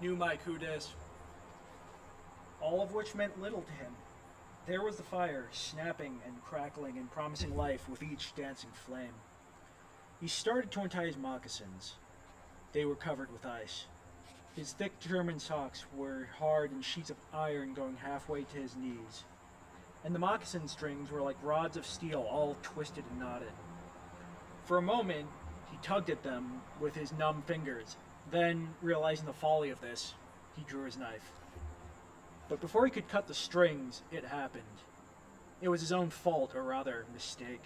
knew Mike who dis. All of which meant little to him. There was the fire, snapping and crackling and promising life with each dancing flame. He started to untie his moccasins. They were covered with ice. His thick German socks were hard and sheets of iron going halfway to his knees. And the moccasin strings were like rods of steel, all twisted and knotted. For a moment, he tugged at them with his numb fingers. Then, realizing the folly of this, he drew his knife. But before he could cut the strings, it happened. It was his own fault, or rather, mistake.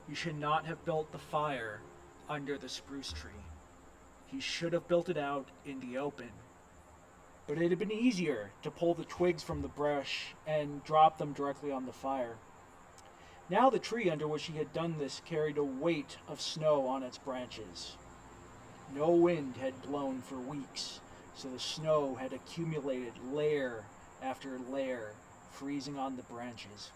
He should not have built the fire under the spruce tree. He should have built it out in the open. But it had been easier to pull the twigs from the brush and drop them directly on the fire. Now the tree under which he had done this carried a weight of snow on its branches. No wind had blown for weeks, so the snow had accumulated layer after layer, freezing on the branches.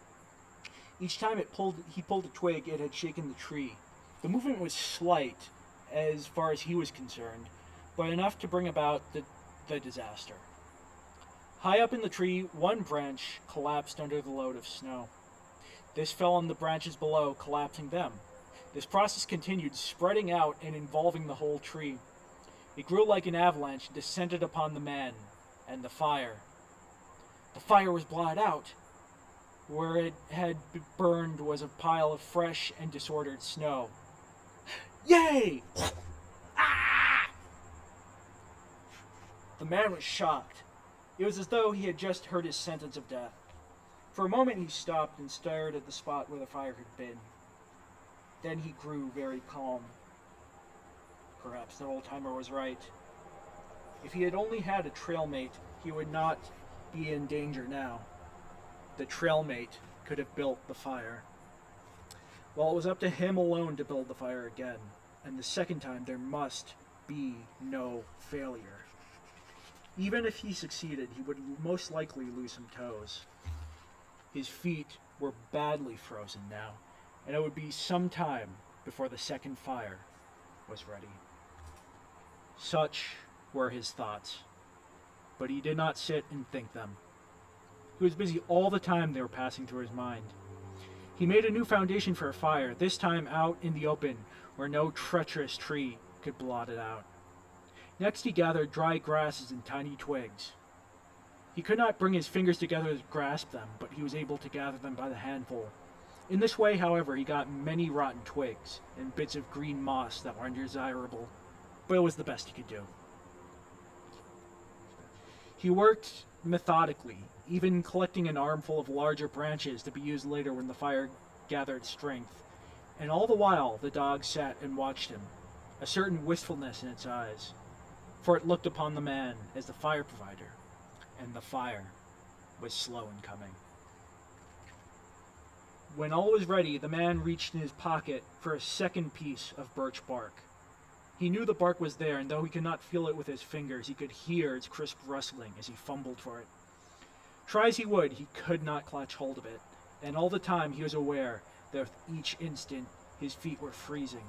Each time he pulled a twig, it had shaken the tree. The movement was slight, as far as he was concerned, but enough to bring about the disaster. High up in the tree, one branch collapsed under the load of snow. This fell on the branches below, collapsing them. This process continued, spreading out and involving the whole tree. It grew like an avalanche and descended upon the man and the fire. The fire was blotted out. Where it had burned was a pile of fresh and disordered snow. Yay! Ah! The man was shocked. It was as though he had just heard his sentence of death. For a moment he stopped and stared at the spot where the fire had been. Then he grew very calm. Perhaps the old-timer was right. If he had only had a trail mate, he would not be in danger now. The trail mate could have built the fire. Well, it was up to him alone to build the fire again, and the second time there must be no failure. Even if he succeeded, he would most likely lose some toes. His feet were badly frozen now, and it would be some time before the second fire was ready. Such were his thoughts, but he did not sit and think them. He was busy all the time they were passing through his mind. He made a new foundation for a fire, this time out in the open, where no treacherous tree could blot it out. Next he gathered dry grasses and tiny twigs. He could not bring his fingers together to grasp them, but he was able to gather them by the handful. In this way, however, he got many rotten twigs and bits of green moss that were undesirable, but it was the best he could do. He worked methodically, even collecting an armful of larger branches to be used later when the fire gathered strength. And all the while, the dog sat and watched him, a certain wistfulness in its eyes, for it looked upon the man as the fire provider, and the fire was slow in coming. When all was ready, the man reached in his pocket for a second piece of birch bark. He knew the bark was there, and though he could not feel it with his fingers, he could hear its crisp rustling as he fumbled for it. Try as he would, he could not clutch hold of it, and all the time he was aware that with each instant his feet were freezing.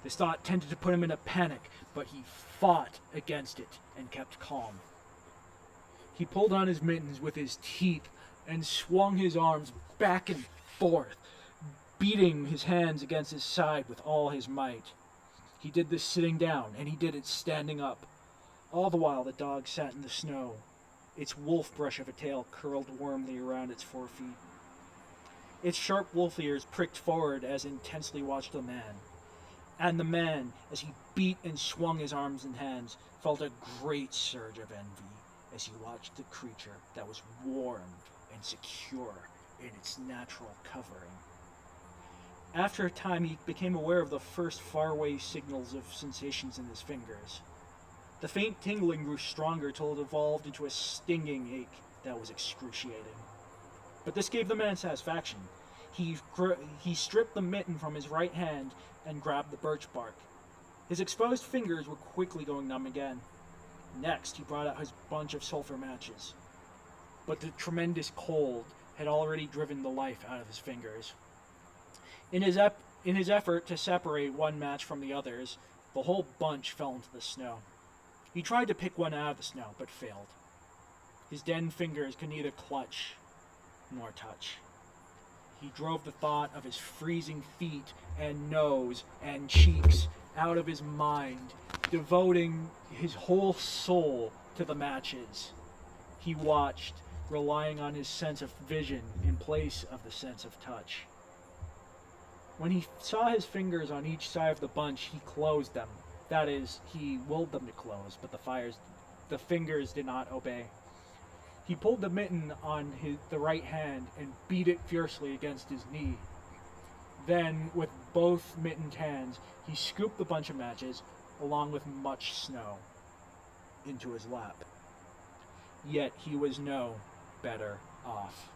This thought tended to put him in a panic, but he fought against it and kept calm. He pulled on his mittens with his teeth and swung his arms back and forth, beating his hands against his side with all his might. He did this sitting down, and he did it standing up. All the while the dog sat in the snow, its wolf brush of a tail curled warmly around its forefeet. Its sharp wolf ears pricked forward as it intensely watched the man. And the man, as he beat and swung his arms and hands, felt a great surge of envy as he watched the creature that was warm and secure in its natural covering. After a time, he became aware of the first faraway signals of sensations in his fingers. The faint tingling grew stronger till it evolved into a stinging ache that was excruciating. But this gave the man satisfaction. He stripped the mitten from his right hand and grabbed the birch bark. His exposed fingers were quickly going numb again. Next, he brought out his bunch of sulfur matches. But the tremendous cold had already driven the life out of his fingers. In his effort to separate one match from the others, the whole bunch fell into the snow. He tried to pick one out of the snow, but failed. His deadened fingers could neither clutch nor touch. He drove the thought of his freezing feet and nose and cheeks out of his mind, devoting his whole soul to the matches. He watched, relying on his sense of vision in place of the sense of touch. When he saw his fingers on each side of the bunch, he closed them. That is, he willed them to close, but the fingers did not obey. He pulled the mitten on the right hand and beat it fiercely against his knee. Then, with both mittened hands, he scooped the bunch of matches, along with much snow, into his lap. Yet he was no better off.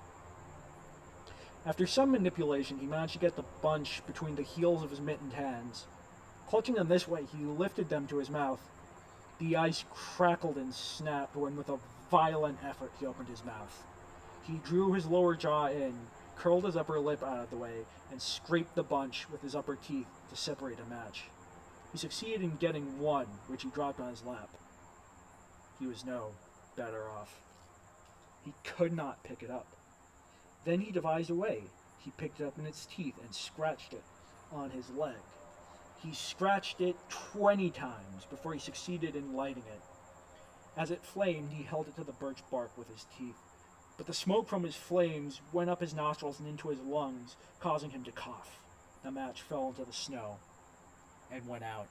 After some manipulation, he managed to get the bunch between the heels of his mittened hands. Clutching them this way, he lifted them to his mouth. The ice crackled and snapped when, with a violent effort, he opened his mouth. He drew his lower jaw in, curled his upper lip out of the way, and scraped the bunch with his upper teeth to separate a match. He succeeded in getting one, which he dropped on his lap. He was no better off. He could not pick it up. Then he devised a way. He picked it up in its teeth and scratched it on his leg. He scratched it 20 times before he succeeded in lighting it. As it flamed, he held it to the birch bark with his teeth. But the smoke from his flames went up his nostrils and into his lungs, causing him to cough. The match fell into the snow and went out.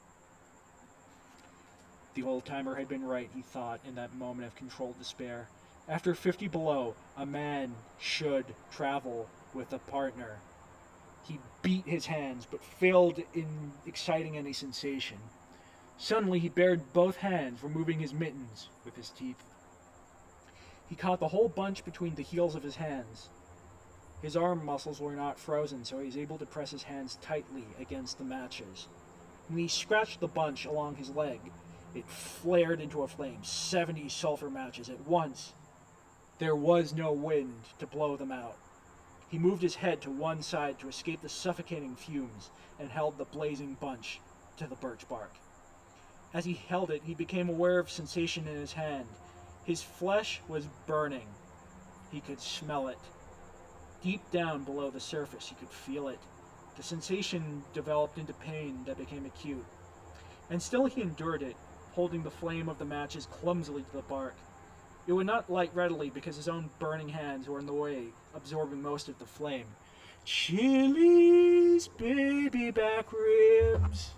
The old-timer had been right, he thought, in that moment of controlled despair. After 50 below, a man should travel with a partner. He beat his hands, but failed in exciting any sensation. Suddenly, he bared both hands, removing his mittens with his teeth. He caught the whole bunch between the heels of his hands. His arm muscles were not frozen, so he was able to press his hands tightly against the matches. When he scratched the bunch along his leg, it flared into a flame, 70 sulfur matches at once. There was no wind to blow them out. He moved his head to one side to escape the suffocating fumes and held the blazing bunch to the birch bark. As he held it, he became aware of sensation in his hand. His flesh was burning. He could smell it. Deep down below the surface, he could feel it. The sensation developed into pain that became acute. And still he endured it, holding the flame of the matches clumsily to the bark. It would not light readily because his own burning hands were in the way, absorbing most of the flame. Chili's baby back ribs.